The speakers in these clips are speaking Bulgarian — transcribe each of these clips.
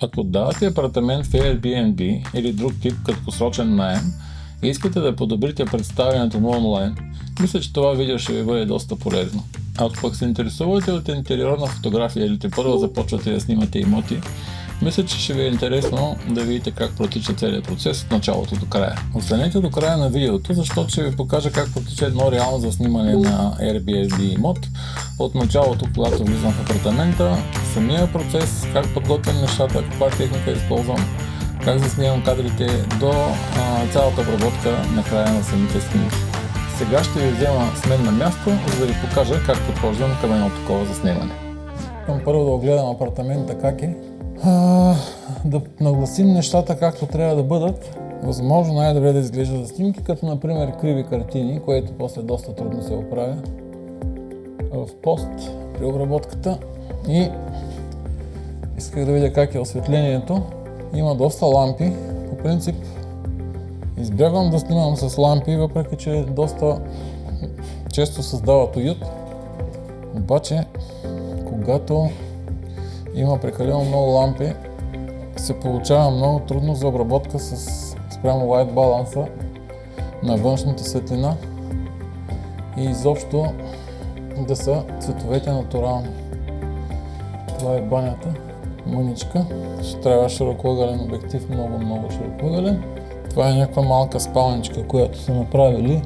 Ако давате апартамент в Airbnb или друг тип краткосрочен наем и искате да подобрите представянето му онлайн, мисля, че това видео ще ви бъде доста полезно. Ако пък се интересувате от интериорна фотография или тепърва започвате да снимате имоти, мисля, че ще ви е интересно да видите как протича целият процес от началото до края. Останете до края на видеото, защото ще ви покажа как протича едно реално заснимане на Airbnb имот от началото, когато влизам в апартамента, самия процес, как подготвям нещата, каква техника използвам, как заснимам кадрите до цялата обработка на края на самите снимки. Сега ще ви взема с мен на място, за да ви покажа как подхождам към едно такова заснемане. Първо да огледам апартамента как е. Да нагласим нещата както трябва да бъдат. Възможно най-добре да изглежда за снимки, като например криви картини, което после доста трудно се оправя в пост при обработката. И исках да видя как е осветлението. Има доста лампи. По принцип избягвам да снимам с лампи, въпреки че доста често създават уют. Обаче, когато има прекалено много лампи, се получава много трудно за обработка спрямо white баланса на външната светлина и изобщо да са цветовете натурални. Това е банята, мъничка. Ще трябва широкоъгълен обектив, много широкоъгълен. Това е някаква малка спалничка, която са направили,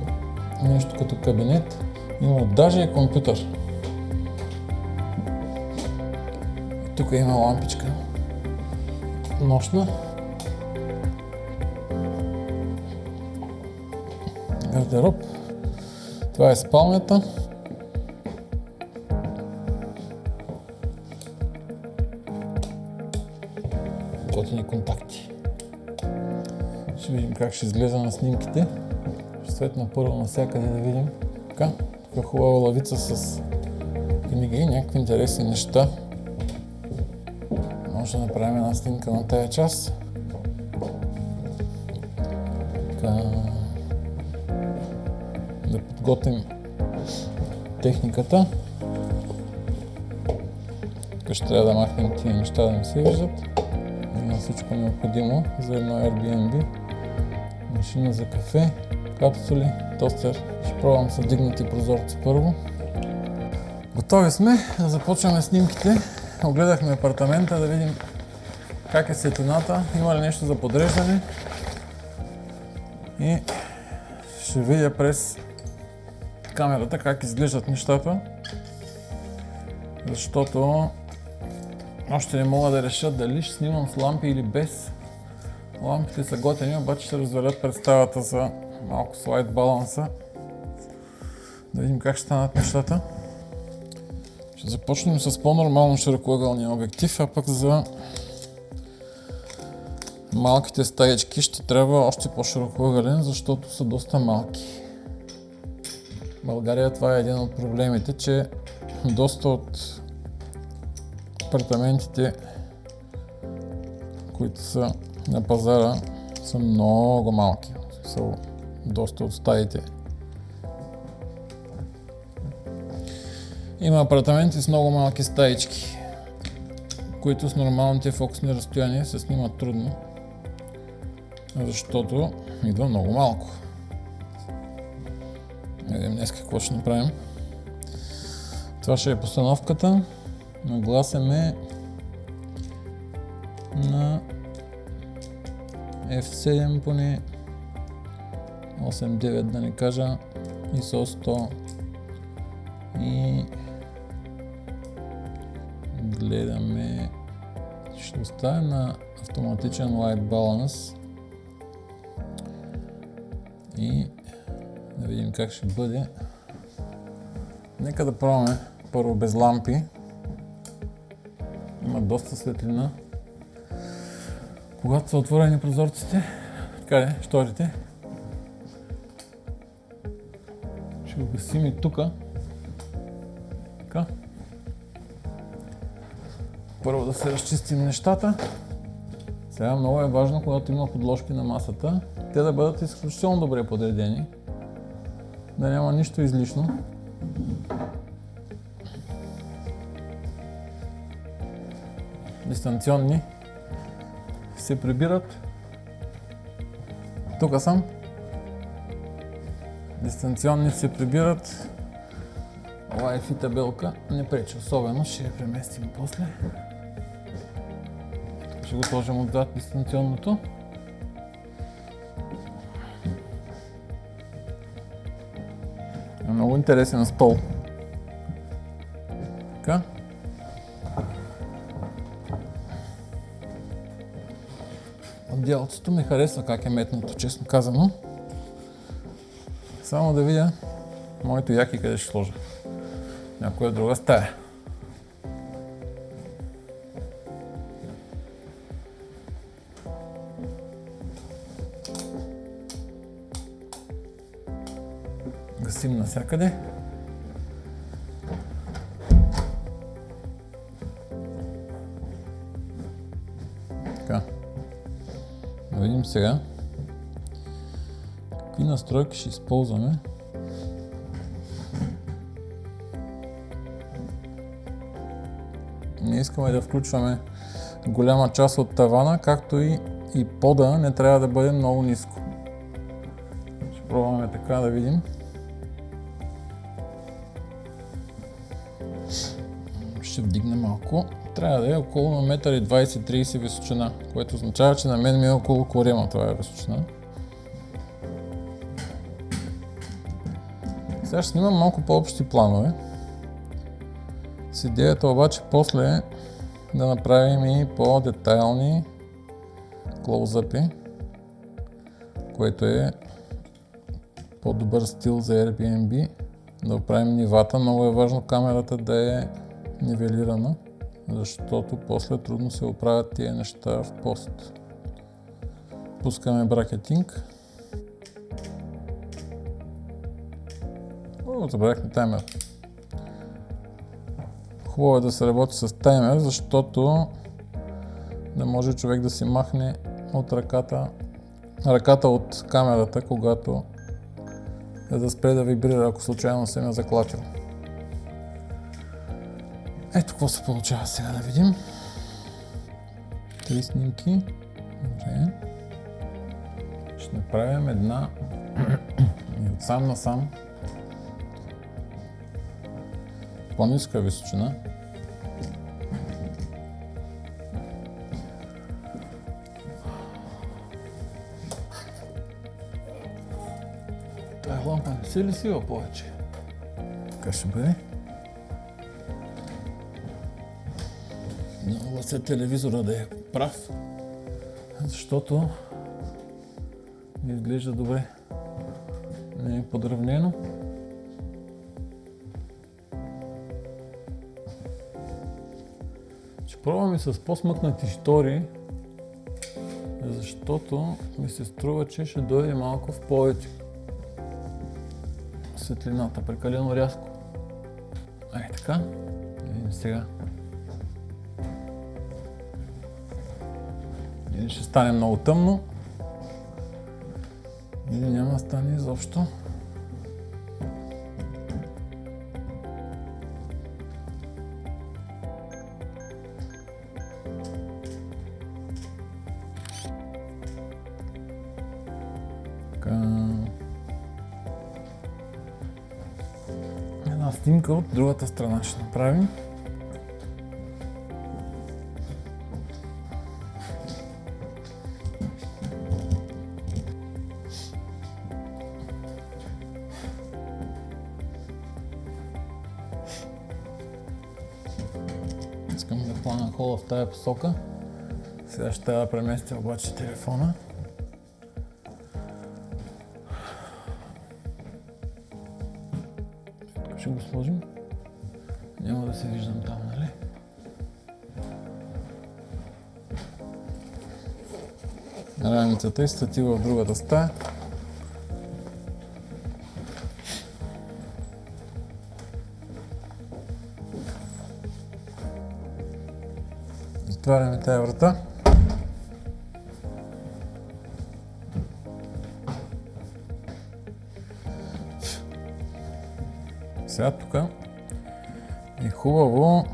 нещо като кабинет. Има даже и компютър. Тук има лампичка нощна. Гардероб. Това е спалнята. Готини контакти. Ще видим как ще изглежда на снимките. Ще светна първо навсякъде да видим. Така, тук е хубава лавица с книги и някакви интересни неща. Може да направим една снимка на тая част. Така, да подготвим техниката. Тук ще трябва да махнем тия неща да не се виждат. Има всичко необходимо за едно Airbnb. Машина за кафе, капсули, тостер. Ще пробвам с дигнати прозорци първо. Готови сме да започваме снимките. Огледахме апартамента, да видим как е светлината, има ли нещо за подреждане и ще видя през камерата как изглеждат нещата, защото още не мога да реша дали ще снимам с лампи или без. Лампите са готини, обаче ще развалят представата за малко слайд баланса. Да видим как ще станат нещата. Ще започнем с по-нормално широкоъгълния обектив, а пък за малките стаечки ще трябва още по-широкоъгълен, защото са доста малки. В България това е един от проблемите, че доста от апартаментите, които са на пазара, са много малки. Са доста от стаите. Има апартаменти с много малки стаички, които с нормалните фокусни разстояния се снимат трудно, защото идва много малко. Видим днес какво ще направим. Това ще е постановката. Нагласяме на F7 поне 8-9 да не кажа, ISO 100 и гледаме, ще оставим на автоматичен White Balance и да видим как ще бъде. Нека да пробваме първо без лампи. Има доста светлина. Когато са отворени прозорците, така е, шторите, ще го гасим и тука. Така. Първо да се разчистим нещата. Сега много е важно, когато има подложки на масата, те да бъдат изключително добре подредени, да няма нищо излишно. Дистанционни се прибират. Тук съм. Дистанционни се прибират. Wi-Fi табелка не пречи особено, ще я преместим после. Тук ще го сложим отзад дистанционното. Много интересен стол. Така. Отделцето ми харесва как е метнато, честно казано. Само да видя моето яки къде ще сложа. Някоя друга стая. Гасим навсякъде. Така. Да видим сега какви настройки ще използваме. Не искаме да включваме голяма част от тавана, както и пода не трябва да бъде много ниско. Ще пробваме така да видим. Ще вдигне малко. Трябва да е около на 1,20-30 м височина, което означава, че на мен ми е около корема това е височина. Сега ще снимам малко по-общи планове. С идеята обаче после е да направим и по-детайлни клоузъпи, което е по-добър стил за Airbnb. Да оправим нивата. Много е важно камерата да е нивелирана, защото после трудно се оправят тия неща в пост. Пускаме бракетинг. Забравихме таймер. Хубаво е да се работи с таймер, защото да може човек да си махне от ръката от камерата, когато е да спре да вибрира, ако случайно се ме заклатил. Ето какво се получава сега да видим. 3 снимки. Добре. Ще направим една и от сам на сам по-ниска височина. Тая лампа не се ли сива повече? Така ще бъде. Наглася телевизора да е прав, защото не изглежда добре. Не е подравнено. Ще пробвам и с по-смъкнати штори, защото ми се струва, че ще дойде малко в повече светлината, прекалено рязко. Ай така, видим сега. Или ще стане много тъмно, или няма да стане изобщо. Една снимка от другата страна ще направим. Искам да плана хола в тая посока. Сега ще трябва да преместя обаче телефона. Тук ще го сложим. Няма да се виждам там, нали? Раницата и статива в другата стая. Затваряме тая врата. Сега тук е хубаво,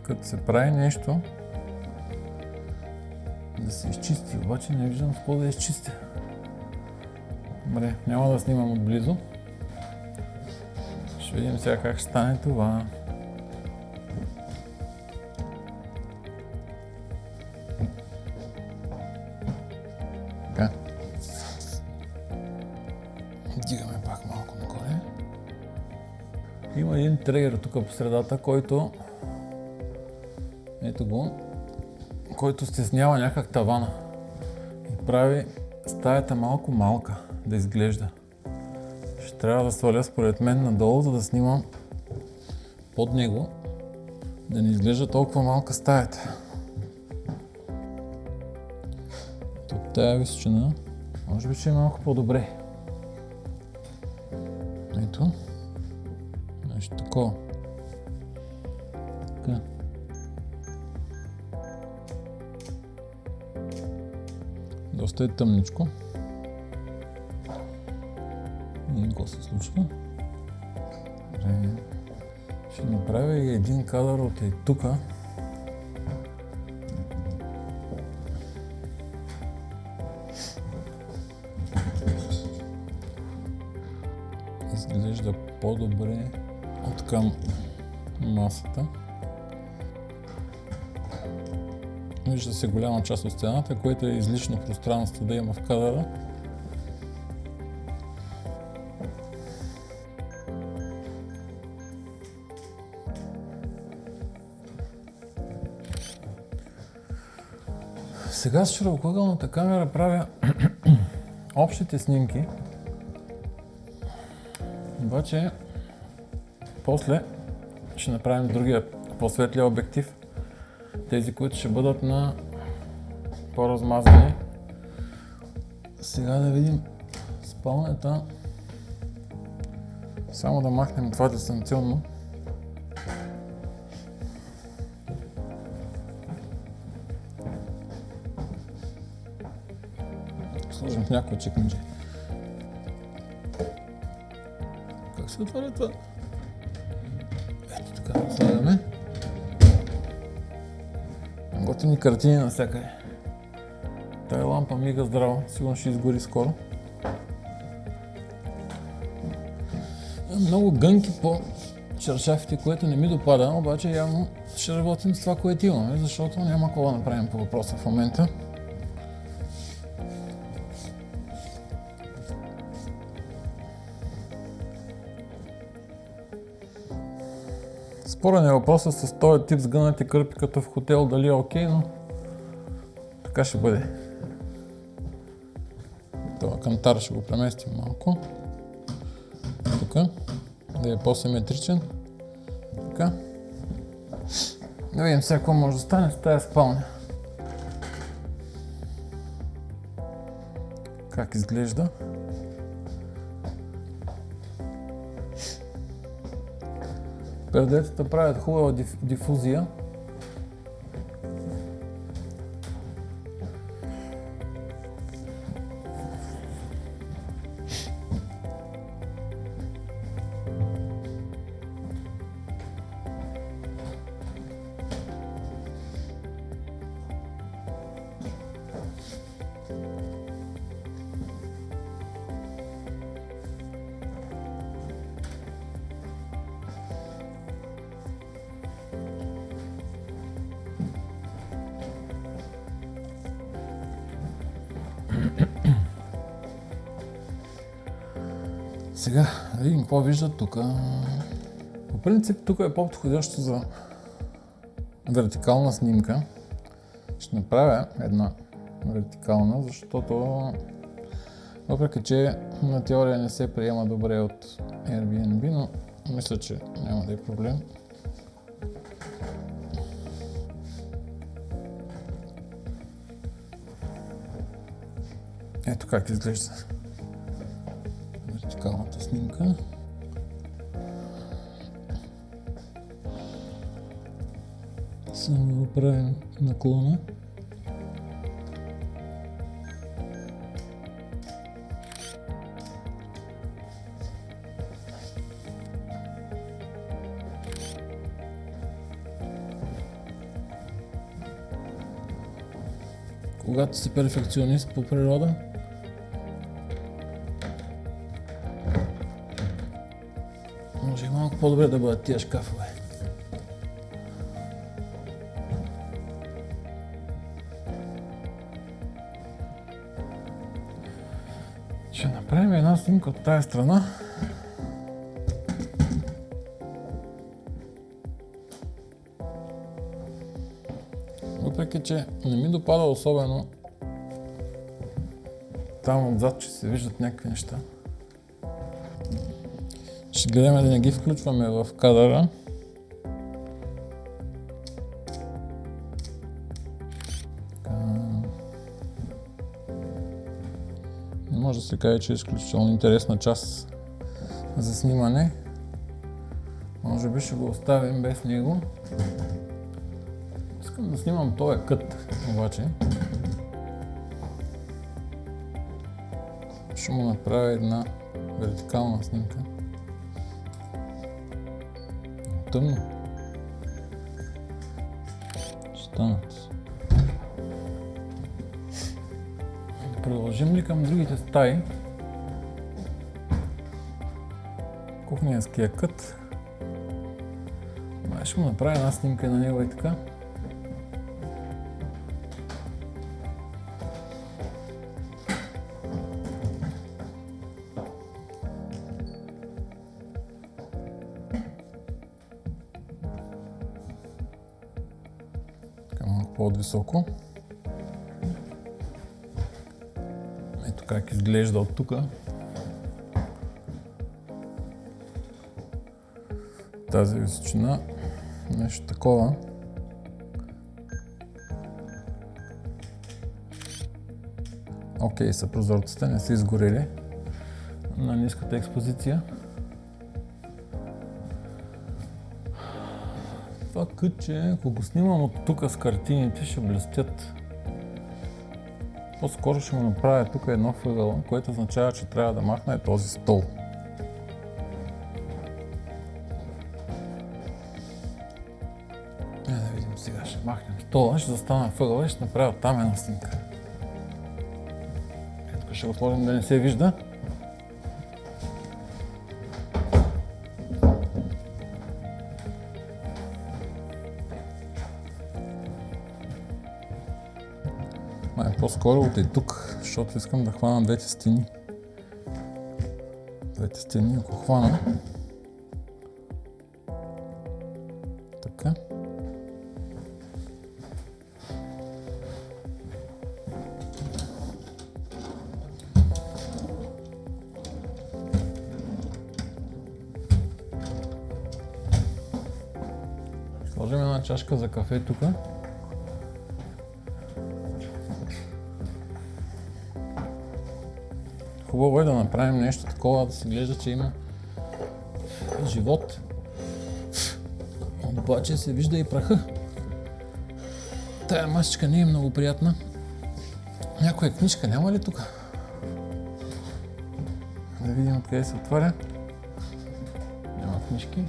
като се прави нещо, да се изчисти, обаче не виждам с какво да изчистя. Добре, няма да снимам отблизо. Ще видим сега как ще стане това. Така. Дигаме пак малко нагоре. Има един трегер тук по средата, който ето го, който стеснява някак тавана и прави стаята малко малка да изглежда. Ще трябва да сваля според мен надолу, за да снимам под него, да не изглежда толкова малка стаята. От тая височина може би ще е малко по-добре. Ето. Нещо такова. Така. Доста е тъмничко. И какво се случва? Добре. Ще направя и един кадър от и тука. Изглежда по-добре от към масата. Вижда се голяма част от стената, което е излишно пространство да има в кадъра. Сега с широкоъгълната камера правя общите снимки, обаче после ще направим другия по-светлия обектив, тези, които ще бъдат на по-размазани. Сега да видим спалнята, само да махнем това дистанционно. Сложим в някой чекмедже. Как се отваря това? Ето така, слагаме. Готини картини навсякъде. Тая лампа мига здраво, сигурно ще изгори скоро. Много гънки по чаршафите, което не ми допада, обаче явно ще работим с това, което имаме, защото няма какво да направим по въпроса в момента. Спорен е въпросът с този тип сгънати кърпи като в хотел, дали е окей, но така ще бъде. Това кантар ще го преместим малко. Тук, да е по-симетричен. Така. Да видим сега какво може да стане с тази спалня. Как изглежда. Пердетата правят хубава дифузия. Сега да видим какво виждат тук. По принцип тук е по-подходящо за вертикална снимка. Ще направя една вертикална, защото въпреки че на теория не се приема добре от Airbnb, но мисля, че няма да е проблем. Ето как изглежда вертикалната снимка. Само да правим наклона. когато си перфекционист по природа? Може и малко по-добре да бъдат тия шкафове. Ще направим една снимка от тая страна. Въпреки че не ми допада особено там отзад, че се виждат някакви неща. Ще гледаме да не ги включваме в кадъра. Не може да се каже, че е изключително интересна част за снимане. Може би ще го оставим без него. Искам да снимам този кът, обаче. Ще му направя една вертикална снимка. Тъмно. Ще станат. Да продължим ли към другите стаи? Кухненския кът. Ще му направя една снимка на него и така. Малко по-високо. Ето как изглежда от тук. Тази височина. Нещо такова. Окей, са прозорците, не са изгорели на ниската експозиция. Това кътче, ако го снимам от тук с картините, ще блестят. По-скоро ще му направя тук едно въгъл, което означава, че трябва да махна този стол. Да видим сега, ще махнем стола, ще застана въгъла и ще направя там една снимка. Ето ще го сложим да не се вижда. По-скоро от и тук, защото искам да хвана двете стени. Двете стени, ако хвана. Така. Сложим една чашка за кафе тук. Хубаво е да направим нещо такова, да се глежда, че има живот. Обаче се вижда и праха. Тая масичка не е много приятна. Някоя книжка няма ли тук? Да видим откъде се отваря. Няма книжки.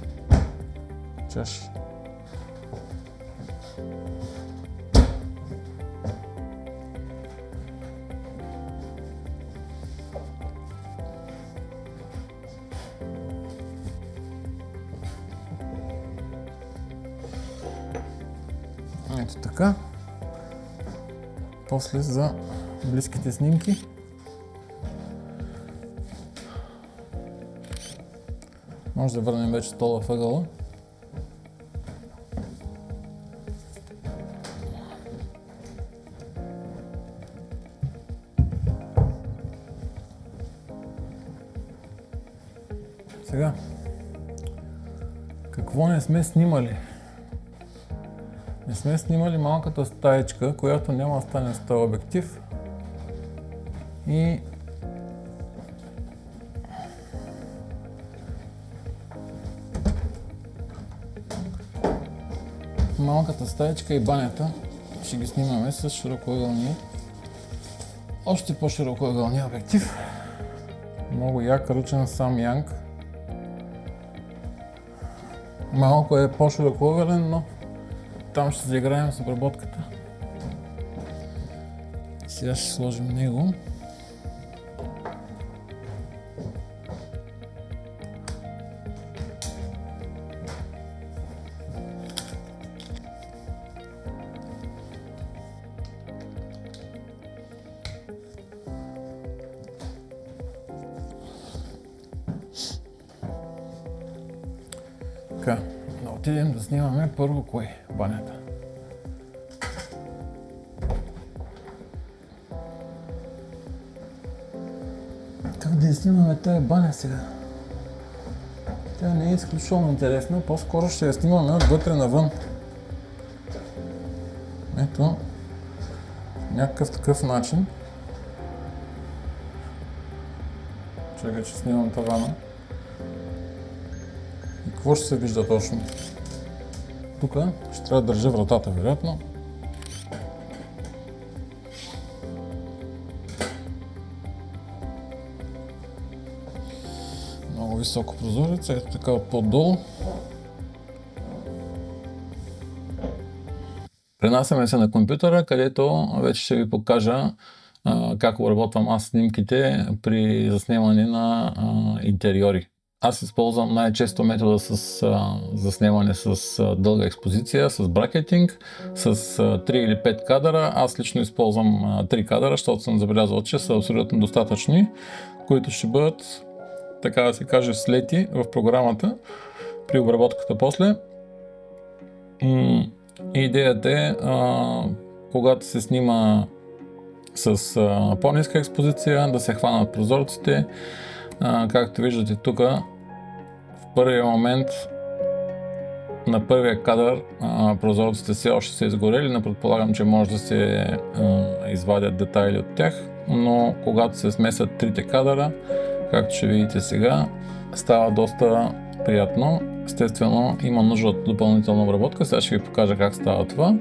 Чаши. Ето така. После за близките снимки. Може да върнем вече стола въгъла. Сега, какво не сме снимали? Не сме снимали малката стаечка, която няма да стане с този обектив. И малката стаечка и банята ще ги снимаме с широкоъгълния, още по-широкоъгълния обектив. Много як ръчен Samyang. Малко е по-широкоъгълен, но там ще се заиграем с обработката. Сега ще сложим него. Така, да отидем да снимаме първо кое? Банята. Как да я снимаме тая баня сега? Тя не е изключително интересна, по-скоро ще я снимаме отвътре навън. Ето, някакъв такъв начин. Чакай, че снимам тавана. И какво ще се вижда точно? Тук ще трябва да държа вратата, вероятно. Много високо прозорец, ето така от по-долу. Пренасяме се на компютъра, където вече ще ви покажа как обработвам аз снимките при заснемане на интериори. Аз използвам най-често метода с заснемане с дълга експозиция, с бракетинг, с 3 или 5 кадъра. Аз лично използвам 3 кадъра, защото съм забелязал, че са абсолютно достатъчни, които ще бъдат, така да се каже, слети в програмата при обработката после. Идеята е, когато се снима с по-ниска експозиция, да се хванат прозорците. Както виждате тук, в първия момент на първия кадър прозорците все още са изгорели, но предполагам, че може да се извадят детайли от тях, но когато се смесят трите кадъра, както ще видите сега, става доста приятно. Естествено, има нужда от допълнителна обработка, сега ще ви покажа как става това.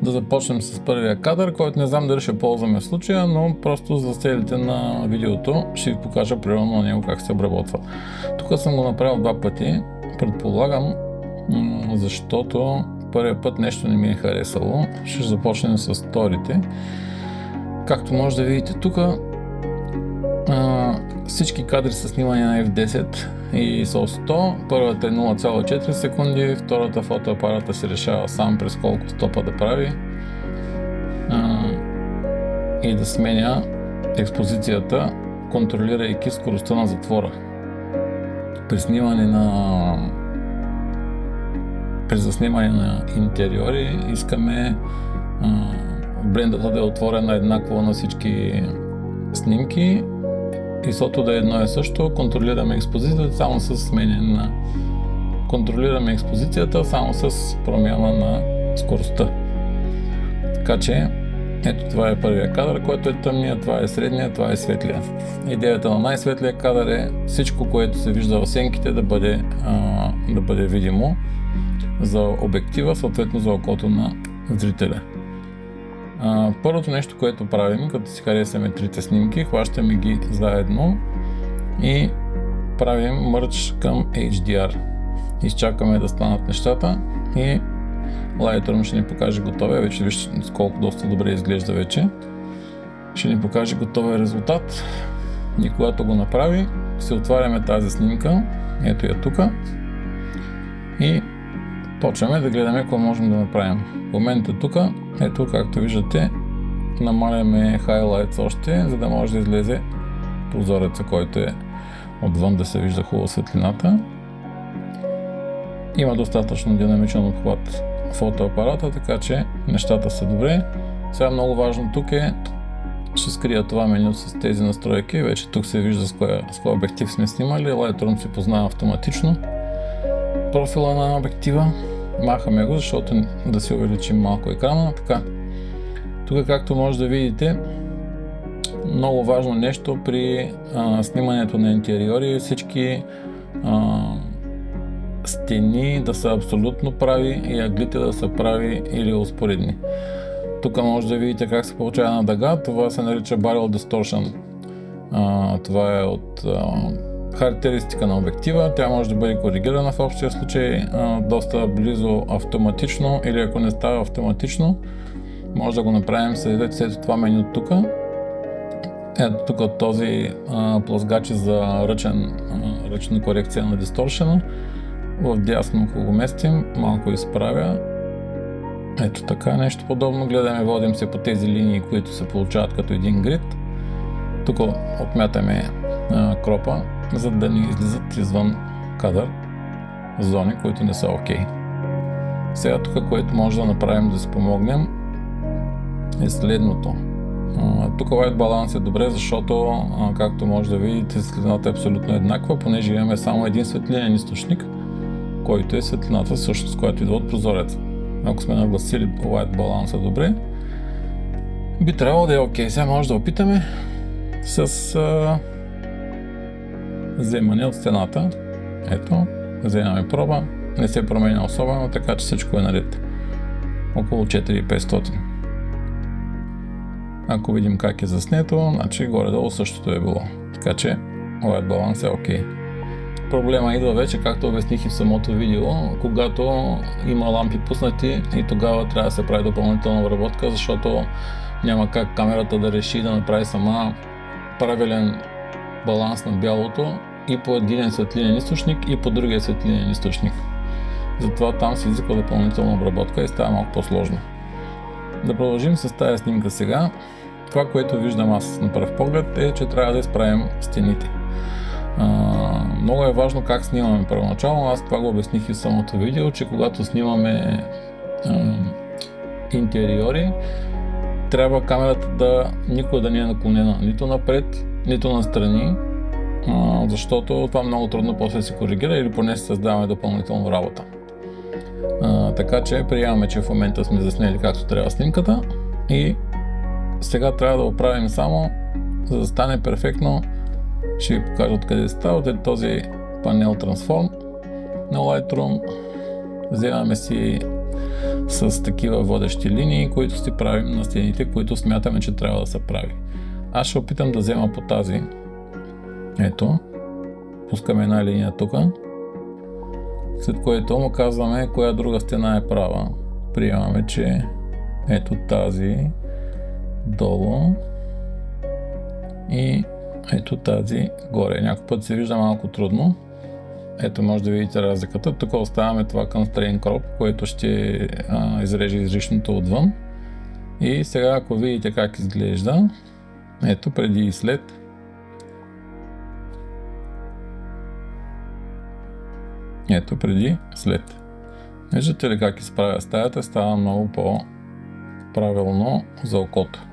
Да започнем с първия кадър, който не знам дали ще ползваме в случая, но просто за целите на видеото ще ви покажа примерно на него как се обработва. Тук съм го направил два пъти, предполагам, защото първият път нещо не ми е харесало. Ще започнем с вторите. Както може да видите тук, всички кадри са снимани на F10 и ISO 100. Първата е 0,4 секунди, втората фотоапарата се решава сам през колко стопа да прави и да сменя експозицията, контролирайки скоростта на затвора. При заснемане на интериори искаме блендата да е отворена еднакво на всички снимки. ISO-то да е едно и също, контролираме експозицията само с сменяне на... Контролираме експозицията само с промяна на скоростта. Така че, ето това е първия кадър, който е тъмния, това е средния, това е светлия. Идеята на най-светлия кадър е всичко, което се вижда в сенките да бъде видимо за обектива, съответно за окото на зрителя. Първото нещо, което правим, като си харесаме трите снимки, хващаме ги заедно и правим мърч към HDR. Изчакаме да станат нещата и Lightroom ще ни покаже готовия. Вече вижте колко доста добре изглежда вече. Ще ни покаже готовия резултат и когато го направи, се отваряме тази снимка, ето я тук, и почваме да гледаме какво можем да направим. В момента тук, ето както виждате, намаляме highlights още, за да може да излезе прозореца, който е отвън, да се вижда хубаво светлината. Има достатъчно динамичен обхват фотоапарата, така че нещата са добре. Сега много важно тук е, ще скрия това меню с тези настройки. Вече тук се вижда с кой обектив сме снимали. Lightroom се познава автоматично профила на обектива. Махаме го, защото да си увеличим малко екрана. Така. Тук, както може да видите, много важно нещо при снимането на интериори, всички стени да са абсолютно прави и аглите да са прави или успоредни. Тук може да видите как се получава една дъга. Това се нарича Barrel Distortion. Това е от характеристика на обектива. Тя може да бъде коригирана в общия случай доста близо автоматично, или ако не става автоматично, Може да го направим след това меню тук. Ето тук този плъзгач за ръчна корекция на дисторшена. В дясно, ако го местим, малко изправя. Ето така, нещо подобно. Гледаме, водим се по тези линии, които се получават като един грид. Тук отмятаме кропа, за да ни излизат извън кадър зони, които не са окей. Сега тук, което може да направим да си помогнем, е следното. Тук white balance е добре, защото както може да видите, светлината е абсолютно еднаква, понеже имаме само един светлинен източник, който е светлината всъщност, която идва от прозореца. Ако сме нагласили white balance добре, би трябвало да е окей. Сега може да опитаме с вземане от стената. Ето, вземаме проба, не се променя особено, така че всичко е наред. Около 4500. Ако видим как е заснето, значи горе-долу същото е било. Така че white balance е окей. Проблема идва вече, както обясних и в самото видео, когато има лампи пуснати и тогава трябва да се прави допълнителна обработка, защото няма как камерата да реши да направи сама правилен баланс на бялото и по един светлинен източник и по другия светлинен източник. Затова там се изисква допълнителна обработка и става малко по-сложно. Да продължим с тази снимка сега. Това, което виждам аз на пръв поглед, е, че трябва да изправим стените. Много е важно как снимаме първоначално. Аз това го обясних и в самото видео, че когато снимаме интериори, трябва камерата никога да не е наклонена нито напред, нито настрани, защото това много трудно после се коригира или поне се създаваме допълнително работа. Така че приемаме, че в момента сме заснели както трябва снимката и сега трябва да оправим само, за да стане перфектно. Ще ви покажа откъде става. От този панел Transform на Lightroom. Вземаме си с такива водещи линии, които си правим на стените, които смятаме, че трябва да се прави. Аз ще опитам да взема по тази. Ето. Пускаме една линия тук. След което му казваме коя друга стена е права. Приемаме, че ето тази долу и ето тази горе. Някой път се вижда малко трудно. Ето може да видите разликата. Тук оставяме това constraint crop, което ще изреже изричното отвън. И сега ако видите как изглежда, ето преди и след. Ето преди, след. Виждате ли как изправя стаята? Става много по-правилно за окото.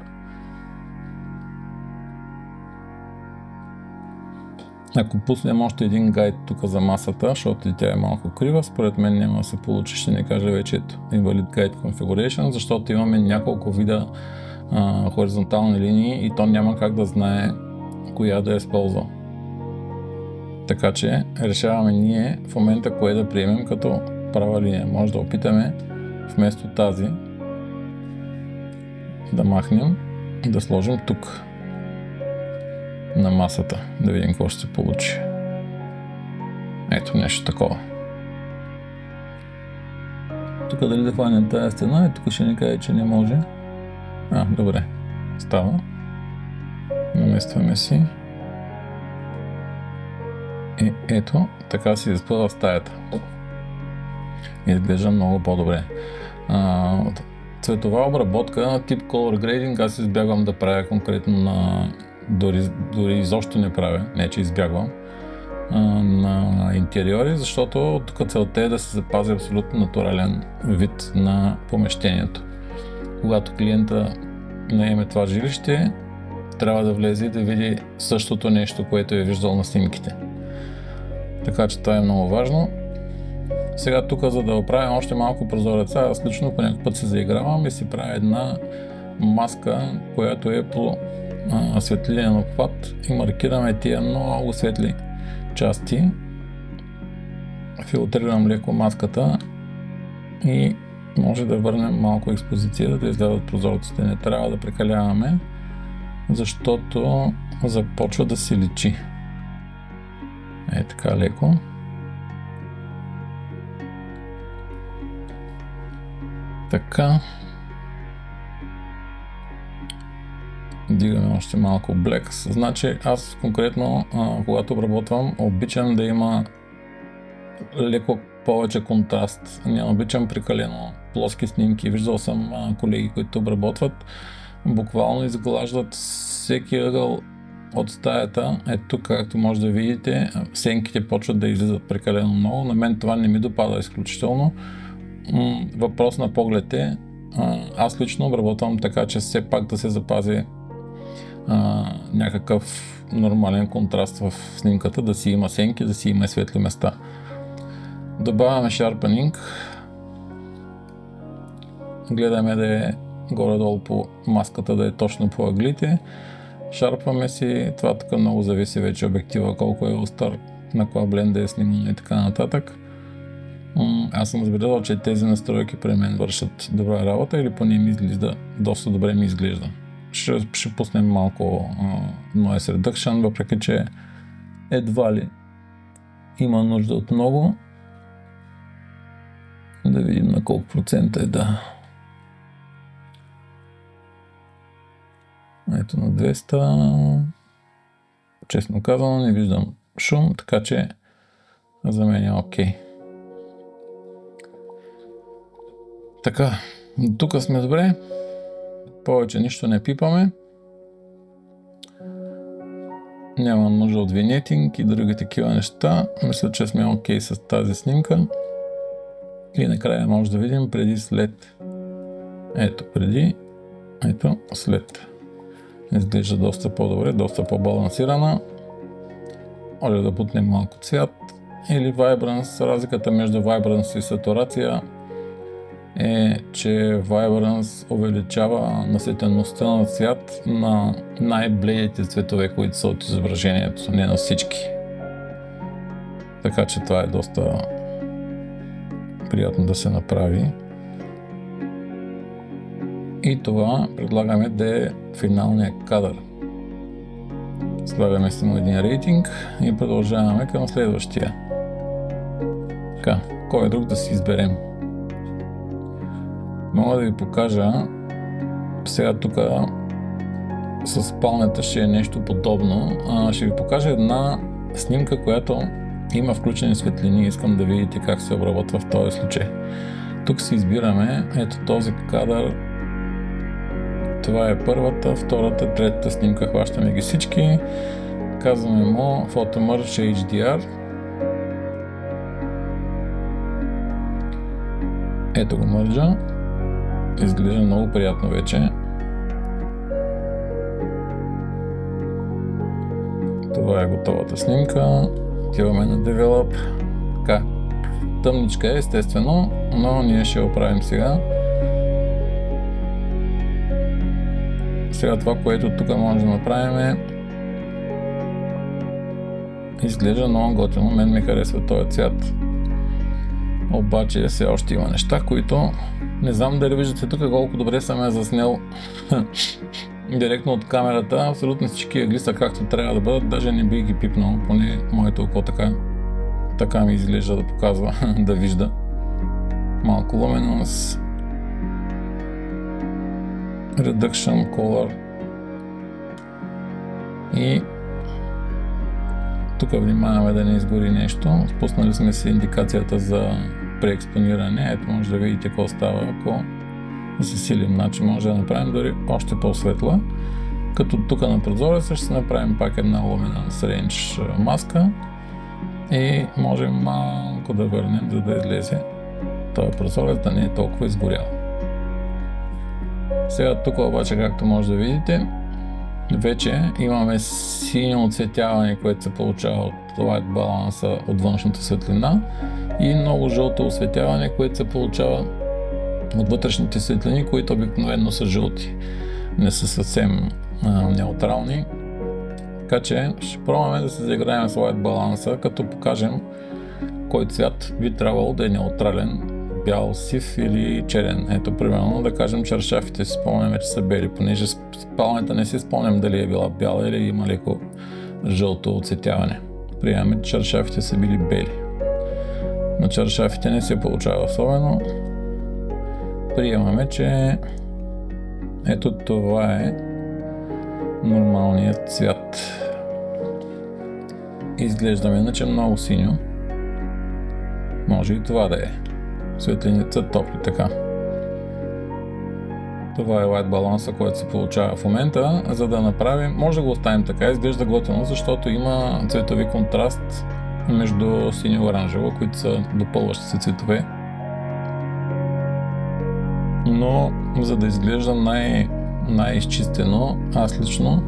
Ако пуснем още един гайд тук за масата, защото тя е малко крива, според мен няма да се получи, ще ни каже вече Invalid Guide Configuration, защото имаме няколко вида хоризонтални линии и то няма как да знае коя да използва. Така че решаваме ние в момента кое да приемем като права линия. Може да опитаме вместо тази да махнем, да сложим тук на масата, да видим какво ще се получи. Ето нещо такова. Тук дали да хванем тази стена и тук ще ни каже, че не може. Добре. Става. Наместваме си. И ето, така се изпълва стаята. Изглежда много по-добре. Цветова обработка, тип Color Grading, аз избягвам да правя конкретно на дори изобщо не правя, не че избягвам на интериори, защото тук целта е да се запази абсолютно натурален вид на помещението. Когато клиента наеме това жилище, трябва да влезе и да види същото нещо, което е виждал на снимките. Така че това е много важно. Сега тук, за да оправим още малко прозореца, аз лично по някакъв път се заигравам и си правя една маска, която е по светлинен обхват и маркираме тия много светли части. Филтрирам леко маската и може да върнем малко експозицията, да излязат прозорците. Не трябва да прекаляваме, защото започва да се личи. Така леко. Така. Дигаме още малко Blacks. Значи аз конкретно, когато обработвам, обичам да има леко повече контраст. Не обичам прекалено плоски снимки. Виждал съм колеги, които обработват, буквално изглаждат всеки ъгъл от стаята. Ето тук, както може да видите, сенките почват да излизат прекалено много. На мен това не ми допада изключително. Въпрос на поглед е. Аз лично обработвам така, че все пак да се запази някакъв нормален контраст в снимката, да си има сенки, да си има светли места. Добавяме Sharpening. Гледаме да е горе-долу по маската, да е точно по ъглите. Шарпваме си, това тук много зависи вече обектива, колко е остър, на коя бленда е снимано и така нататък. Аз съм забелязал, че тези настройки при мен вършат добра работа или поне ми изглежда, доста добре ми изглежда. Ще пуснем малко Noise Reduction, въпреки че едва ли има нужда от много. Да видим на колко процента е, да. Ето на 200. Честно казано не виждам шум, така че за мен е окей. Така, тук сме добре. Повече нищо не пипаме. Няма нужда от винетинг и други такива неща. Мисля, че сме окей с тази снимка. И накрая може да видим преди след. Ето преди, ето след. Изглежда доста по-добре, доста по-балансирана. Може да бутнем малко цвят или Vibrance. Разликата между Vibrance и сатурация е, че Vibrance увеличава наситеността на цвят на най-бледите цветове, които са от изображението, не на всички. Така че това е доста приятно да се направи. И това предлагаме да е финалният кадър. Слагаме си му един рейтинг и продължаваме към следващия. Така, кой друг да си изберем? Мога да ви покажа, сега тук с спалнята ще е нещо подобно. Ще ви покажа една снимка, която има включени светлини. Искам да видите как се обработва в този случай. Тук си избираме, ето този кадър. Това е първата, втората, третата снимка. Хващаме ги всички. Казваме му Photo Merge HDR. Ето го мържа. Изглежда много приятно вече. Това е готовата снимка. Отиваме на Develop. Така. Тъмничка е, естествено, но ние ще го правим сега. Сега това, което тук може да направим е... Изглежда много готино. Мен ми харесва този цвят. Обаче все още има неща, които не знам дали виждате тук колко добре съм я заснел директно от камерата. Абсолютно всички ъгли са както трябва да бъдат, даже не би ги пипнал, поне моето око така ми изглежда да показва, да вижда. Малко luminance, reduction color и тук внимаваме да не изгори нещо. Спуснали сме си индикацията за преекспониране. Ето може да видите какво става, ако засилим. Значи може да направим дори още по-светла. Като тук на прозореца ще направим пак една Luminance Range маска и можем малко да върнем, за да излезе този прозорец да не е толкова изгорял. Сега тук обаче, както може да видите, вече имаме синьо оцветяване, което се получава от light баланса от външната светлина и много жълто осветяване, което се получава от вътрешните светлини, които обикновено са жълти, не са съвсем неутрални. Така че ще пробваме да се заиграем с light баланса, като покажем кой цвят би трябвало да е неутрален, бял, сив или черен. Ето примерно да кажем чаршафите си спомняме, че са бели, понеже спалнята не си спомням дали е била бяла или има леко жълто оцветяване. Приемаме, че чаршафите са били бели. На чаршафите не се получава особено. Приемаме, че ето това е нормалният цвят. Изглеждаме иначе много синьо. Може и това да е. Светлините са топли така. Това е light баланса, който се получава в момента. За да направим, може да го оставим така, изглежда готино, защото има цветови контраст между синьо и оранжево, които са допълващи се цветове. Но за да изглежда най-изчистено, аз лично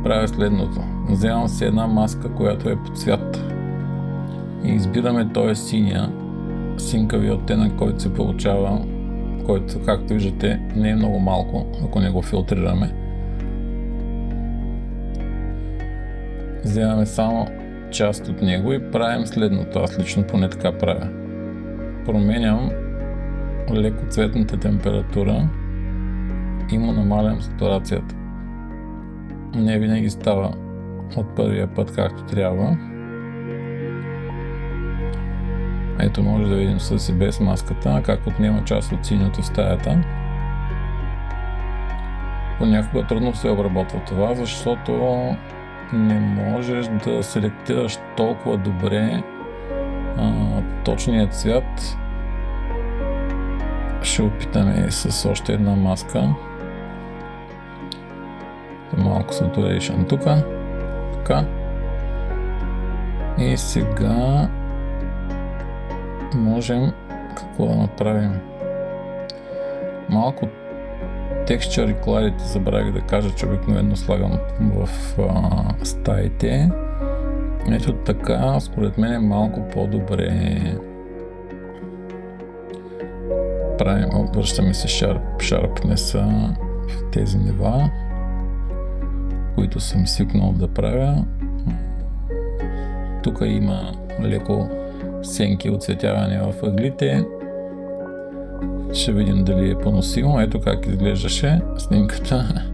правя следното. Вземам си една маска, която е по цвят и избираме този синия, синкави оттенък, който се получава, който, както виждате, не е много малко, ако не го филтрираме. Вземаме само част от него и правим следното. Аз лично поне така правя. Променям леко цветната температура и му намалям сатурацията. Не винаги става от първия път както трябва. Ето може да видим с и без маската как отнема част от синьото в стаята. Понякога трудно се обработва това, защото не можеш да селектираш толкова добре точният цвят. Ще опитаме с още една маска. Малко saturation тук. Така. И сега можем какво да направим? Малко texture и clarity забравих да кажа, че обикновено слагам в стаите. Ето така, според мен е малко по-добре. Правим, връщаме се sharpness в тези нива, които съм свикнал да правя. Тук има леко сенки, оцветяване в ъглите. Ще видим дали е поносимо. Ето как изглеждаше снимката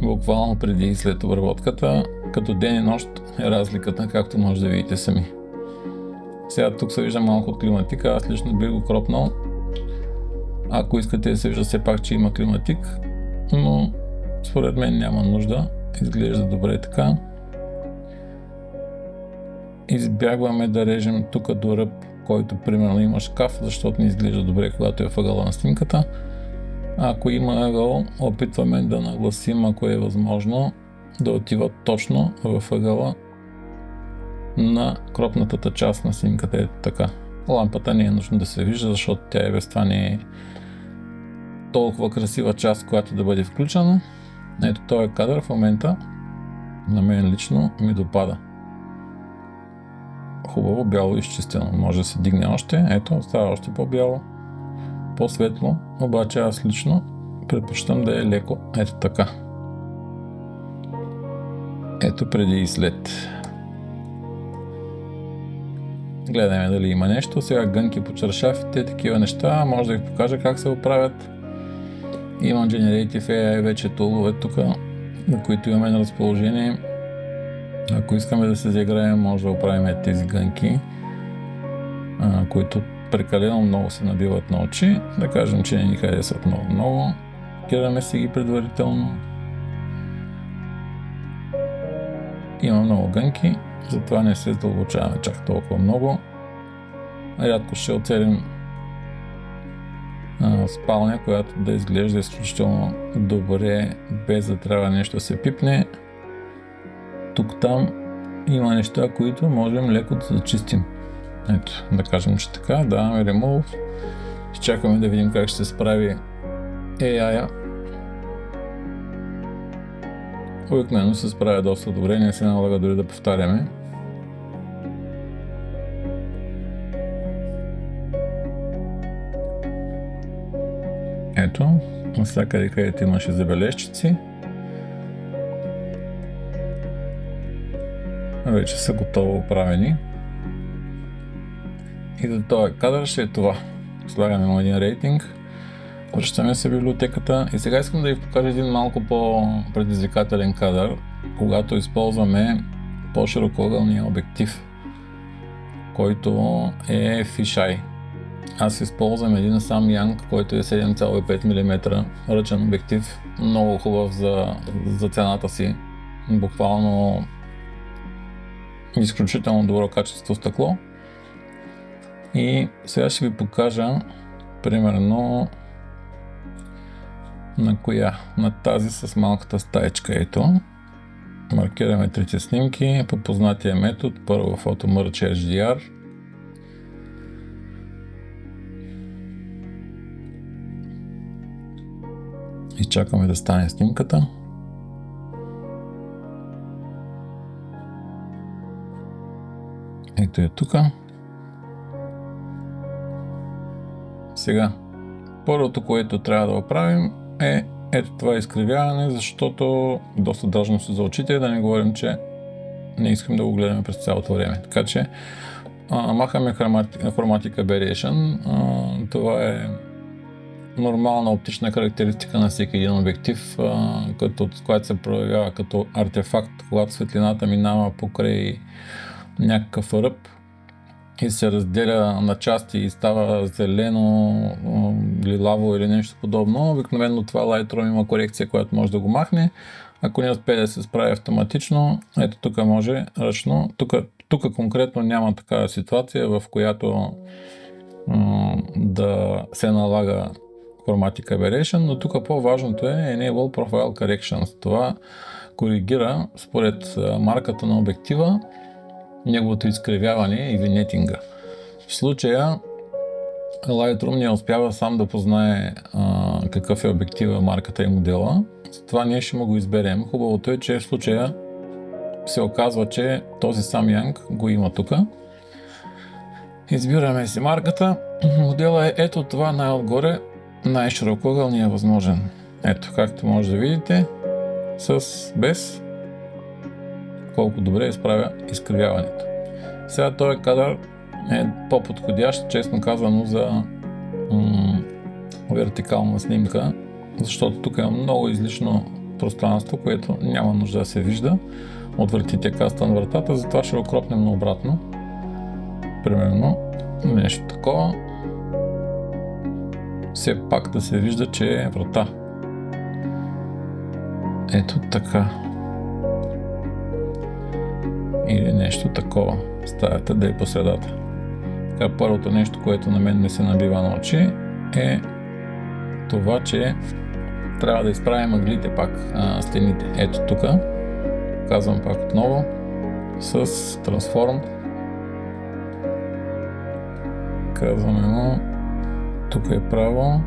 буквално преди и след обработката. Като ден и нощ е разликата, както може да видите сами. Сега тук се вижда малко от климатика, аз лично бих го кропнал. Ако искате да се вижда все пак, че има климатик, но според мен няма нужда. Изглежда добре така. Избягваме да режем тук до ръб, който примерно има шкаф, защото не изглежда добре, когато е в ъгъла на снимката. Ако има ъгъл, опитваме да нагласим, ако е възможно, да отива точно в ъгъла на кропнатата част на снимката. Ето така. Лампата не е нужно да се вижда, защото тя без това не е толкова красива част, която да бъде включена. Ето този кадър в момента на мен лично ми допада. Хубаво бяло изчистено. Може да се дигне още. Ето, става още по-бяло, по-светло. Обаче аз лично предпочитам да е леко. Ето така. Ето преди и след. Гледаме дали има нещо. Сега гънки по чаршафите, такива неща. Може да ви покажа как се оправят. Имам Generative AI вече тулове тук, на които имаме на разположение. Ако искаме да се заиграем, може да оправим тези гънки, които прекалено много се набиват на очи. Да кажем, че не ни харесват много. Кираме си ги предварително. Има много гънки, затова не се задълбочаваме чак толкова много. Рядко ще оцелим спалня, която да изглежда изключително добре, без да трябва нещо да се пипне. Тук-там има неща, които можем леко да зачистим. Ето, да кажем, че така, даваме Remove. Изчакаме да видим как ще се справи AI-а. Обикновено се справя доста добре, не се налага дори да повтаряме. Ето, навсякъде където имаше забележчици, вече са готово оправени. И за този кадър ще е това. Слагаме му един рейтинг, връщаме се в библиотеката и сега искам да ви покажа един малко по-предизвикателен кадър, когато използваме по-широкоъгълния обектив, който е Fisheye. Аз използвам един Samyang, който е 7,5 мм ръчен обектив, много хубав за цената си, буквално изключително добро качество стъкло. И сега ще ви покажа примерно на коя, на тази с малката стаечка. Ето, маркираме трите снимки по познатия метод. Първо фото Merge HDR. И чакаме да стане снимката. Ето е тук. Сега, първото, което трябва да оправим е ето това изкривяване, защото доста дължно се за очите, да не говорим, че не искам да го гледаме през цялото време. Така че махаме Chromatic Aberration. Това е нормална оптична характеристика на всеки един обектив, която се проявява като артефакт, когато светлината минава покрай някакъв ръб и се разделя на части и става зелено, лилаво или нещо подобно. Обикновено това Lightroom има корекция, която може да го махне. Ако не успее да се справи автоматично, ето тук може ръчно. Тук конкретно няма такава ситуация, в която да се налага Chromatic Aberration, но тук по-важното е Enable Profile Corrections. Това коригира според марката на обектива неговото изкривяване и винетинга. В случая Lightroom не успява сам да познае какъв е обектива, марката и модела. Затова ние ще му го изберем. Хубавото е, че в случая се оказва, че този Samyang го има тук. Избираме си марката. Модела е ето това най-отгоре, най-широкоъгълният възможен. Ето, както може да видите, без колко добре изправя изкривяването. Сега този кадър е по-подходящ, честно казано, за вертикална снимка, защото тук е много излишно пространство, което няма нужда да се вижда от вратите каста на вратата, затова ще го кропнем наобратно. Примерно нещо такова. Все пак да се вижда, че е врата. Ето така. Или нещо такова. Стаята да е по средата. Така, първото нещо, което на мен не се набива на очи, е това, че трябва да изправим ъглите пак, стените. Ето тук. Казвам пак отново. С Transform. Казваме му. Тук е право.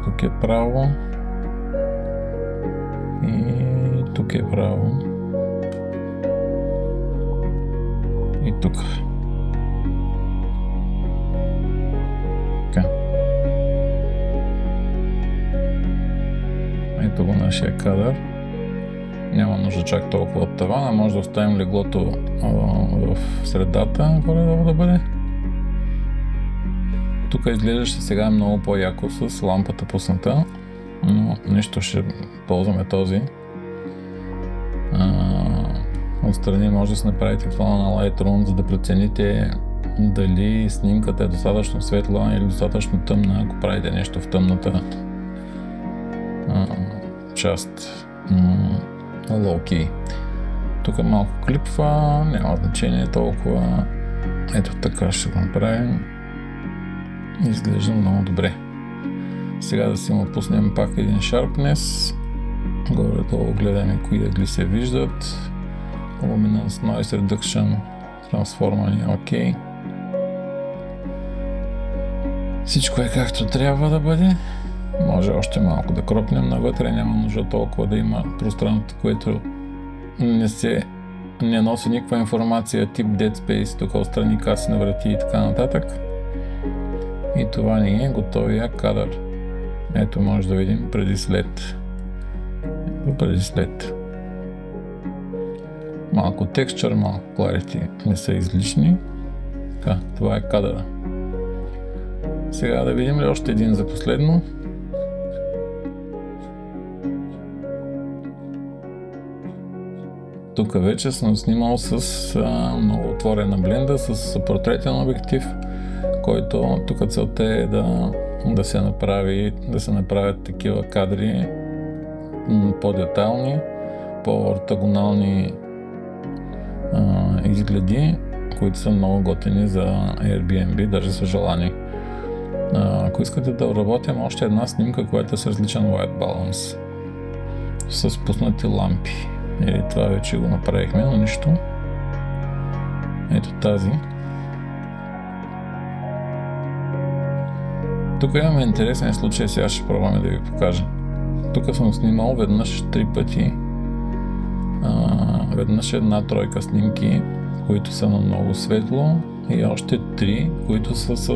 Тук е право. И тук е право. И тук. Така. Ето го нашия кадър. Няма нужда чак толкова от тавана. Може да оставим леглото в средата, горе-долу да бъде. Тук изглеждаше сега много по-яко с лампата пусната, но нещо ще ползваме този. Отстрани може да си направите фона на Lightroom, за да прецените дали снимката е достатъчно светла или достатъчно тъмна, ако правите нещо в тъмната част. Low-key. Тук малко клипва, няма значение толкова. Ето така ще го направим. Изглежда много добре. Сега да си му пуснем пак един Sharpness. Горе-долу гледаме кои ъгли се виждат. Luminance, Noise Reduction, Transforming, окей. Всичко е както трябва да бъде. Може още малко да кропнем навътре, няма нужда толкова да има пространство, което не носи никаква информация тип Dead Space, тук отстрани каси на врати и така нататък. И това ни е готовия кадър. Ето може да видим преди след. Малко текстчър, малко clarity не са излишни. Така, това е кадъра. Сега да видим ли още един за последно. Тук вече съм снимал с много отворена бленда, с портретен обектив, който тук целта е да се направят такива кадри по-детайлни, по-ортогонални изгледи, които са много готини за Airbnb, даже са желани. Ако искате да обработим още една снимка, която е с различен white balance, с пуснати лампи, или това вече го направихме, но нищо. Ето тази. Тук имаме интересен случай, сега ще пробваме да ви покажа. Тук съм снимал веднъж 3 пъти. Веднъж една тройка снимки, които са на много светло, и още 3, които са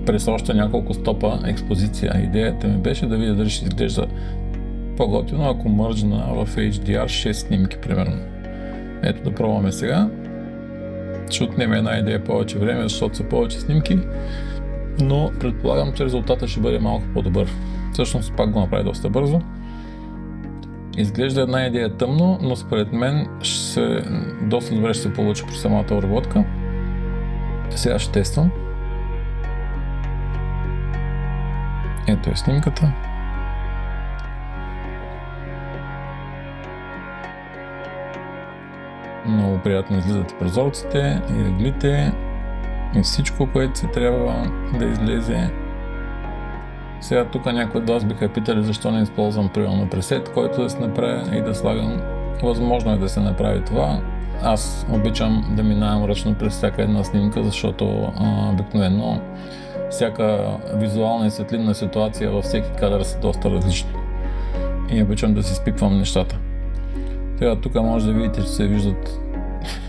през още няколко стопа експозиция. Идеята ми беше да видя дали ще изглежда по-готино, ако мържна в HDR 6 снимки, примерно. Ето да пробваме сега. Ще отнеме една идея повече време, защото са повече снимки, но предполагам, че резултатът ще бъде малко по-добър. Всъщност пак го направи доста бързо. Изглежда една идея тъмно, но според мен доста добре ще се получи при самата обработка. Сега ще тествам. Ето е снимката. Много приятно излизат прозорците и ъглите и всичко, което се трябва да излезе. Сега тук някои от вас биха питали защо не използвам примерно пресет, който да се направя и да слагам. Възможно е да се направи това. Аз обичам да минавам ръчно през всяка една снимка, защото обикновено всяка визуална и светлинна ситуация във всеки кадър са доста различни. И обичам да си спипвам нещата. Сега тук може да видите, че се виждат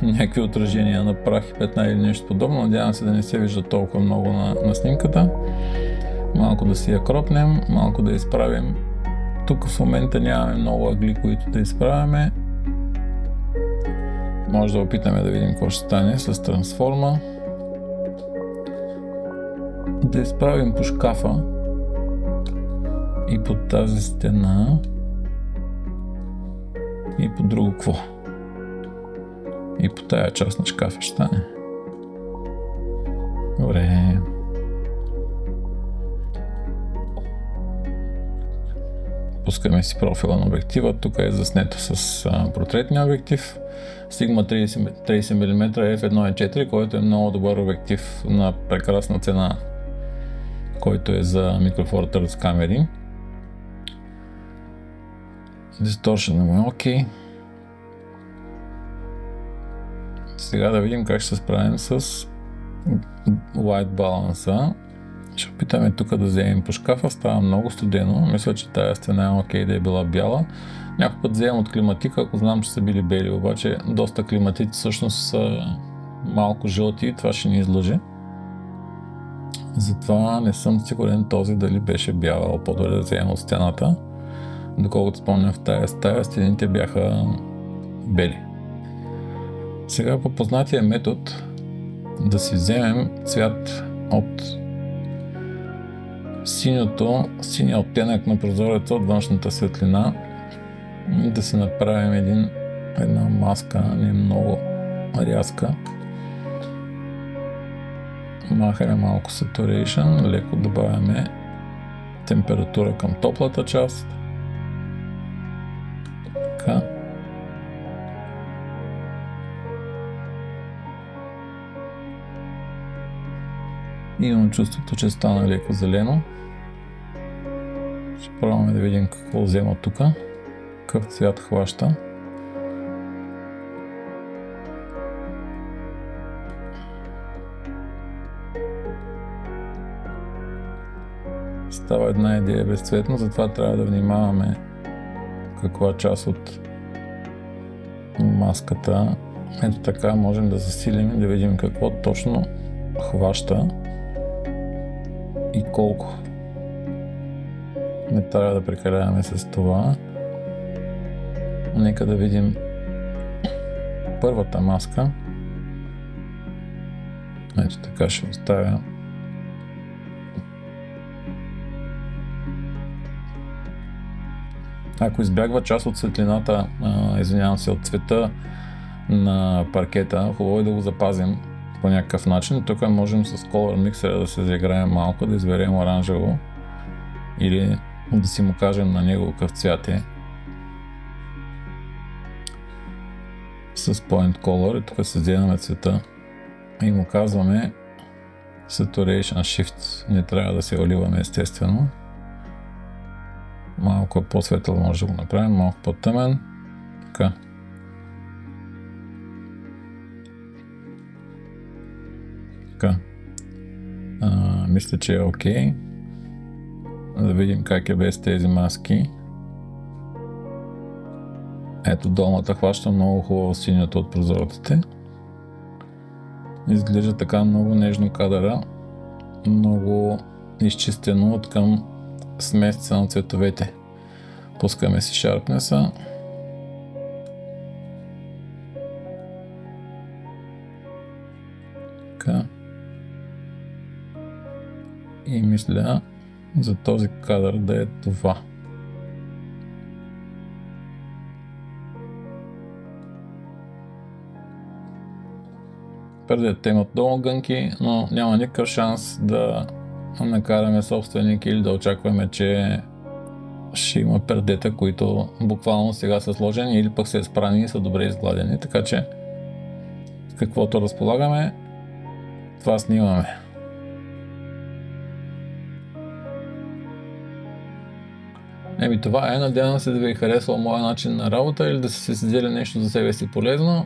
някакви отражения на прах и петна или нещо подобно. Надявам се да не се вижда толкова много на снимката. Малко да си я кропнем, малко да изправим. Тук в момента нямаме много ъгли, които да изправяме. Може да опитаме да видим какво ще стане с трансформа. Да изправим по шкафа и под тази стена и по друго какво. И по тая част на шкафа ще стане. Добре. Пускаме си профила на обектива. Тук е заснето с портретния обектив. Sigma 30 mm f1.4, който е много добър обектив на прекрасна цена, който е за Micro Four Thirds камери. Distortion му е окей. Сега да видим как ще се справим с white balance. Ще опитаме тук да вземем по шкафа, става много студено. Мисля, че тази стена е окей да е била бяла. Някой път вземам от климатика, ако знам, че са били бели, обаче доста климатици всъщност са малко жълти и това ще ни излъже. Затова не съм сигурен този дали беше бял, по-добре да вземем от стената. Доколкото спомням, в тая стая стените бяха бели. Сега по познатия метод да си вземем цвят от синия оттенък на прозореца от външната светлина и да си направим една маска, не много рязка. Махаме малко saturation, леко добавяме температура към топлата част. Така. Имам чувството, че стана леко зелено. Ще пробваме да видим какво взема тук. Какъв цвят хваща. Става една идея безцветно, затова трябва да внимаваме каква част от маската. Ето така можем да засилим и да видим какво точно хваща и колко. Не трябва да прекаляваме с това. Нека да видим първата маска. Ето така ще оставя. Ако избягва част от светлината, извинявам се, от цвета на паркета, хубаво е да го запазим по някакъв начин. Тук можем с Color Mixer да се заиграем малко, да изберем оранжево или да си му кажем на него какъв цвят е. С Point Color и тук се вземаме цвета и му казваме Saturation Shift. Не трябва да се оливаме естествено. Малко по-светъл може да го направим, малко по-тъмен. Така. Така. Мисля, че е окей. Да видим как е без тези маски. Ето долната хваща много хубаво синьото от прозорците. Изглежда така много нежно кадъра. Много изчистено от към смесица на цветовете. Пускаме си Sharpness-а. Така. И мисля за този кадър да е това. Пердетата имат много гънки, но няма никакъв шанс да накараме собственик или да очакваме, че ще има пердета, които буквално сега са сложени или пък са изпрани и са добре изгладени. Така че каквото разполагаме, това снимаме. Това е. Надявам се да ви е харесал моя начин на работа или да сте си взели нещо за себе си полезно.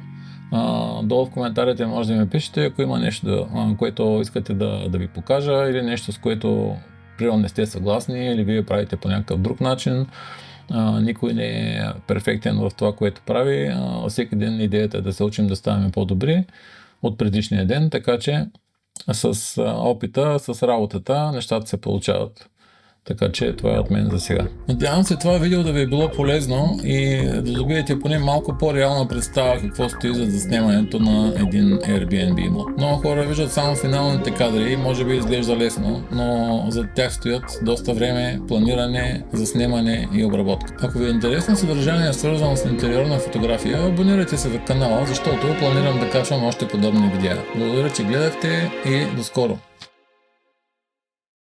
Долу в коментарите може да ми пишете, ако има нещо, което искате да ви покажа или нещо, с което примерно не сте съгласни или вие правите по някакъв друг начин. Никой не е перфектен в това, което прави. Всеки ден идеята е да се учим да ставаме по-добри от предишния ден, така че с опита, с работата нещата се получават. Така че това е от мен за сега. Надявам се това видео да ви е било полезно и да добиете поне малко по-реална представа какво стои за заснемането на един Airbnb имот. Много хора виждат само финалните кадри и може би изглежда лесно, но зад тях стоят доста време, планиране, заснемане и обработка. Ако ви е интересно съдържание свързано с интериорна фотография, абонирайте се за канала, защото планирам да качвам още подобни видеа. Благодаря, че гледахте и до скоро!